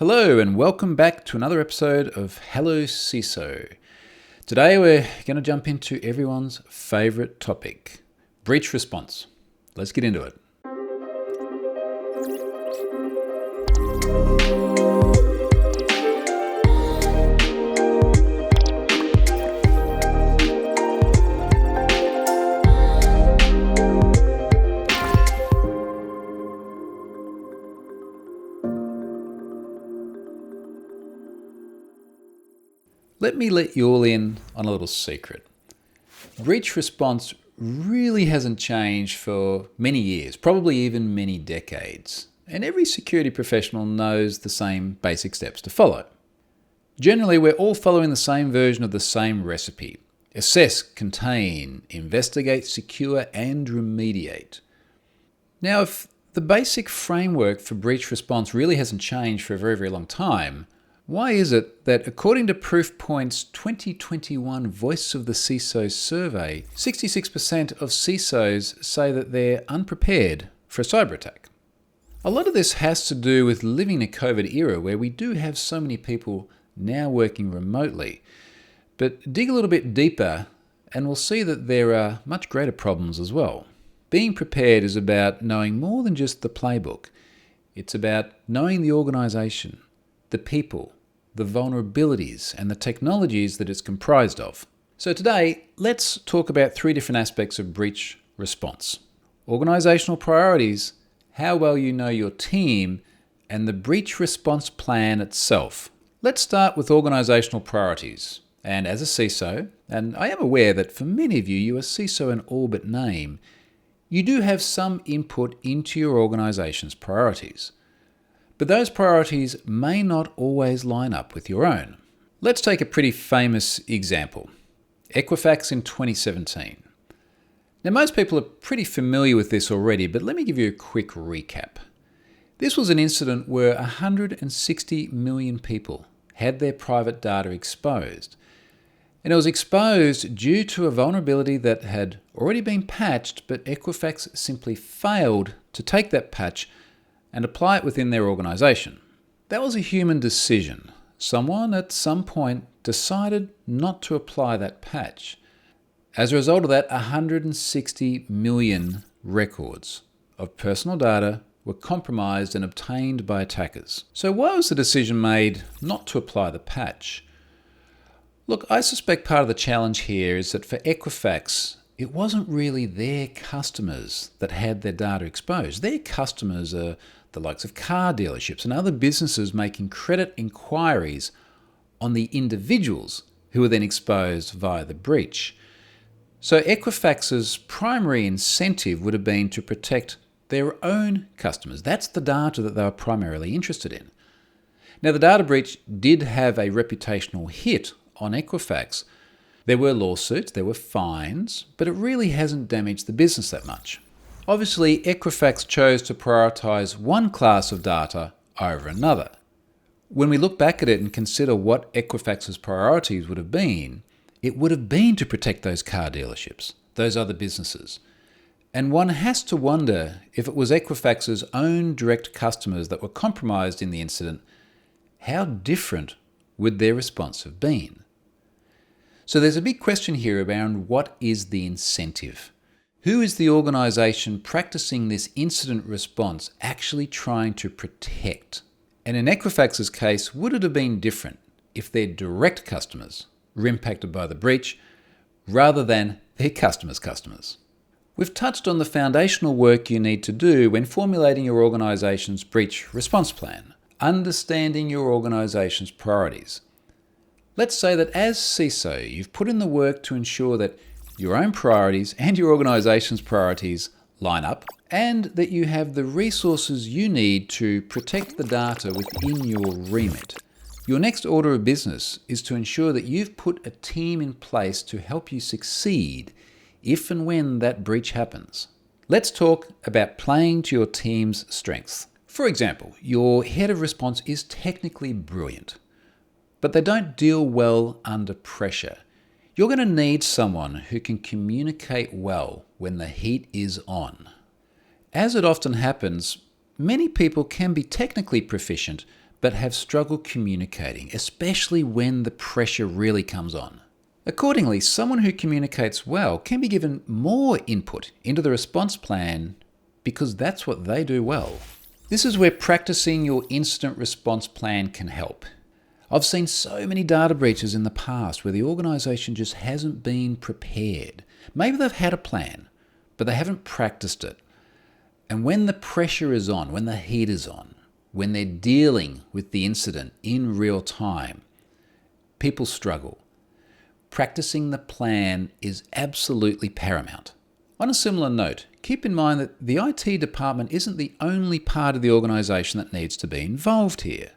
Hello and welcome back to another episode of Hello CISO. Today we're going to jump into everyone's favourite topic, breach response. Let's get into it. Let me let you all in on a little secret. Breach response really hasn't changed for many years, probably even many decades. And every security professional knows the same basic steps to follow. Generally, we're all following the same version of the same recipe. Assess, contain, investigate, secure, and remediate. Now, if the basic framework for breach response really hasn't changed for a very, very long time, why is it that according to Proofpoint's 2021 Voice of the CISO survey, 66% of CISOs say that they're unprepared for a cyber attack? A lot of this has to do with living in a COVID era where we do have so many people now working remotely. But dig a little bit deeper and we'll see that there are much greater problems as well. Being prepared is about knowing more than just the playbook. It's about knowing the organization, the people, the vulnerabilities, and the technologies that it's comprised of. So today, let's talk about three different aspects of breach response: organizational priorities, how well you know your team, and the breach response plan itself. Let's start with organizational priorities. And as a CISO, and I am aware that for many of you, you are CISO in all but name, you do have some input into your organization's priorities. But those priorities may not always line up with your own. Let's take a pretty famous example. Equifax in 2017. Now, most people are pretty familiar with this already, but let me give you a quick recap. This was an incident where 160 million people had their private data exposed. And it was exposed due to a vulnerability that had already been patched, but Equifax simply failed to take that patch and apply it within their organization. That was a human decision. Someone at some point decided not to apply that patch. As a result of that, 160 million records of personal data were compromised and obtained by attackers. So why was the decision made not to apply the patch? Look, I suspect part of the challenge here is that for Equifax, it wasn't really their customers that had their data exposed. Their customers are the likes of car dealerships and other businesses making credit inquiries on the individuals who were then exposed via the breach. So Equifax's primary incentive would have been to protect their own customers. That's the data that they were primarily interested in. Now, the data breach did have a reputational hit on Equifax. There were lawsuits, there were fines, but it really hasn't damaged the business that much. Obviously, Equifax chose to prioritize one class of data over another. When we look back at it and consider what Equifax's priorities would have been, it would have been to protect those car dealerships, those other businesses. And one has to wonder if it was Equifax's own direct customers that were compromised in the incident, how different would their response have been? So there's a big question here around what is the incentive? Who is the organization practicing this incident response actually trying to protect? And in Equifax's case, would it have been different if their direct customers were impacted by the breach rather than their customers' customers? We've touched on the foundational work you need to do when formulating your organization's breach response plan, understanding your organization's priorities. Let's say that as CISO, you've put in the work to ensure that your own priorities and your organization's priorities line up, and that you have the resources you need to protect the data within your remit. Your next order of business is to ensure that you've put a team in place to help you succeed if and when that breach happens. Let's talk about playing to your team's strengths. For example, your head of response is technically brilliant, but they don't deal well under pressure. You're going to need someone who can communicate well when the heat is on. As it often happens, many people can be technically proficient, but have struggled communicating, especially when the pressure really comes on. Accordingly, someone who communicates well can be given more input into the response plan because that's what they do well. This is where practicing your incident response plan can help. I've seen so many data breaches in the past where the organisation just hasn't been prepared. Maybe they've had a plan, but they haven't practiced it. And when the pressure is on, when the heat is on, when they're dealing with the incident in real time, people struggle. Practicing the plan is absolutely paramount. On a similar note, keep in mind that the IT department isn't the only part of the organisation that needs to be involved here.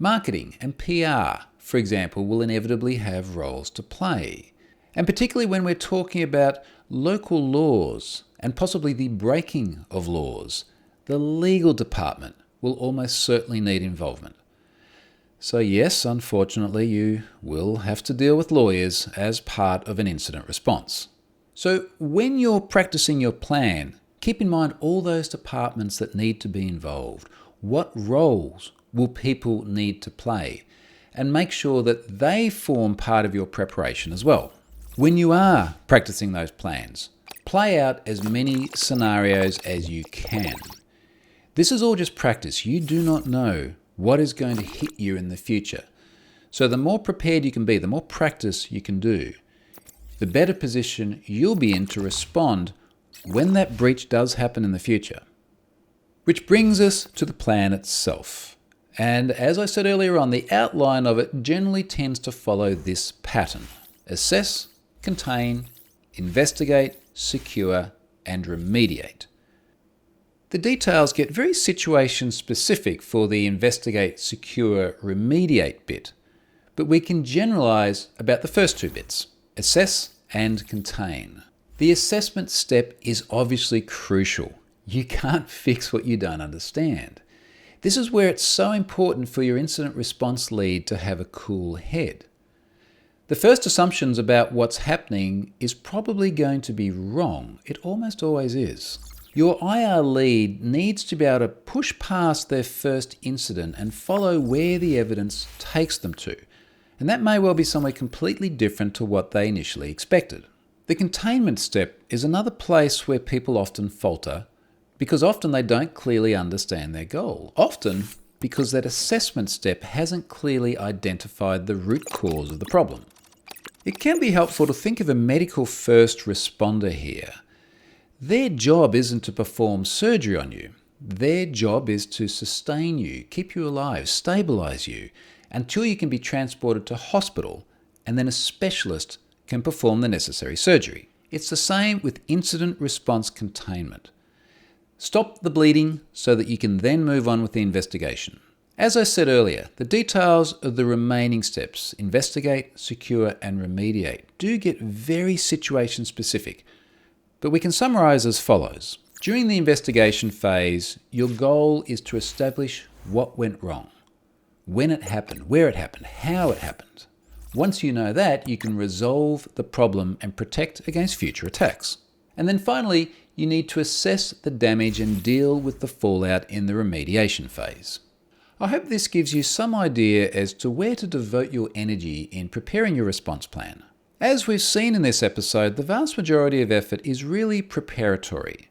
Marketing and PR, for example, will inevitably have roles to play. And particularly when we're talking about local laws and possibly the breaking of laws, the legal department will almost certainly need involvement. So yes, unfortunately, you will have to deal with lawyers as part of an incident response. So when you're practicing your plan, keep in mind all those departments that need to be involved. What roles will people need to play? And make sure that they form part of your preparation as well. When you are practicing those plans, play out as many scenarios as you can. This is all just practice. You do not know what is going to hit you in the future. So the more prepared you can be, the more practice you can do, the better position you'll be in to respond when that breach does happen in the future. Which brings us to the plan itself. And as I said earlier on, the outline of it generally tends to follow this pattern: assess, contain, investigate, secure, and remediate. The details get very situation specific for the investigate, secure, remediate bit, but we can generalize about the first two bits: assess and contain. The assessment step is obviously crucial. You can't fix what you don't understand. This is where it's so important for your incident response lead to have a cool head. The first assumptions about what's happening is probably going to be wrong. It almost always is. Your IR lead needs to be able to push past their first incident and follow where the evidence takes them to. And that may well be somewhere completely different to what they initially expected. The containment step is another place where people often falter because often they don't clearly understand their goal. Often because that assessment step hasn't clearly identified the root cause of the problem. It can be helpful to think of a medical first responder here. Their job isn't to perform surgery on you. Their job is to sustain you, keep you alive, stabilise you, until you can be transported to hospital, and then a specialist can perform the necessary surgery. It's the same with incident response containment. Stop the bleeding so that you can then move on with the investigation. As I said earlier, the details of the remaining steps, investigate, secure, and remediate, do get very situation specific, but we can summarise as follows. During the investigation phase, your goal is to establish what went wrong, when it happened, where it happened, how it happened. Once you know that, you can resolve the problem and protect against future attacks. And then finally, you need to assess the damage and deal with the fallout in the remediation phase. I hope this gives you some idea as to where to devote your energy in preparing your response plan. As we've seen in this episode, the vast majority of effort is really preparatory.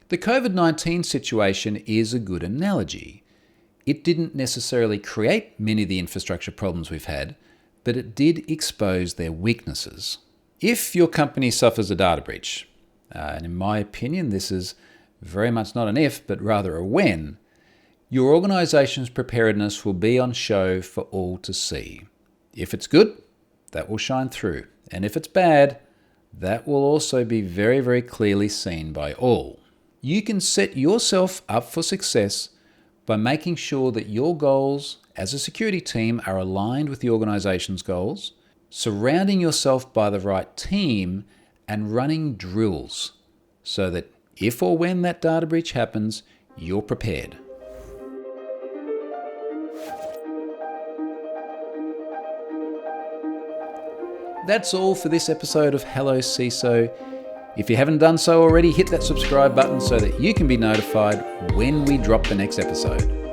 The COVID-19 situation is a good analogy. It didn't necessarily create many of the infrastructure problems we've had, but it did expose their weaknesses. If your company suffers a data breach, and in my opinion this is very much not an if, but rather a when, your organisation's preparedness will be on show for all to see. If it's good, that will shine through. And if it's bad, that will also be very, very clearly seen by all. You can set yourself up for success by making sure that your goals as a security team are aligned with the organisation's goals, surrounding yourself by the right team, and running drills so that if or when that data breach happens, you're prepared. That's all for this episode of Hello CISO. If you haven't done so already, hit that subscribe button so that you can be notified when we drop the next episode.